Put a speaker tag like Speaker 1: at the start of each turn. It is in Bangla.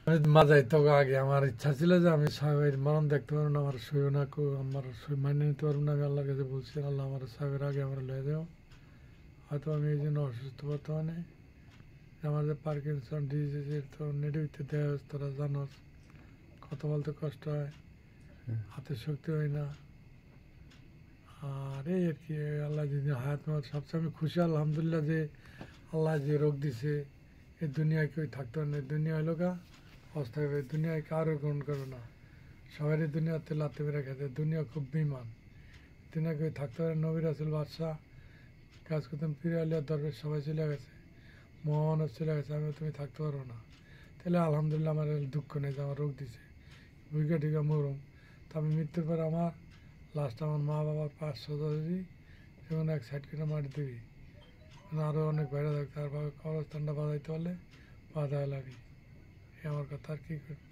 Speaker 1: আমি মাজাই তো আগে আমার ইচ্ছা ছিল যে আমি সাহেবের মরণ দেখতে পারবো না, আমার সইও না, আমার সই মানিয়ে নিতে পারবো না। আমি আল্লাহর কাছে বলছি, আল্লাহ আমার সাহেবের আগে আমার লয়ে যাও। হয়তো আমি এই জন্য অসুস্থ বর্তমানে। আমার যে পার্কিনসন ডিজিজের তো নেটিভিতে দেওয়া হচ্ছে, তোরা জানোস কথা বলতে কষ্ট হয়, হাতে শক্তি হয় না। আর এই আর কি, আল্লাহ যদি হায়াত মাত সবচেয়ে আমি খুশি আলহামদুলিল্লাহ যে আল্লাহ যে রোগ দিছে এই দুনিয়ায় কেউ থাকতে পারে না। দুনিয়া হলো গা অস্থায়ী, দুনিয়ায় কারো গ্রহণ করো না, সবারই দুনিয়াতে লাত্তি মেরে খেতে। দুনিয়া খুব বিমান, দুনিয়া কেউ থাকতে পারে। নবী রাসুল বাদশাহ কাজ করতাম, ফিরে আলিয়া দরবেশ সবাই চলে গেছে, মহামানব চলে গেছে, আমি তুমি থাকতে পারবো না। তাহলে আলহামদুলিল্লাহ আমার দুঃখ নেই যে আমার রোগ দিছে, বুঝে টিকা মরুম। তা আমি মৃত্যুর পর আমার লাস্ট আমার মা বাবার পাঁচ সদস্য যেমন এক সাইড করে মাটি দিবি, মানে আরও অনেক বাইরে থাকতে আর কবরস্থানটা বাজাইতে পারলে বাজায় লাগি। এই আমার কথা, আর কী করি।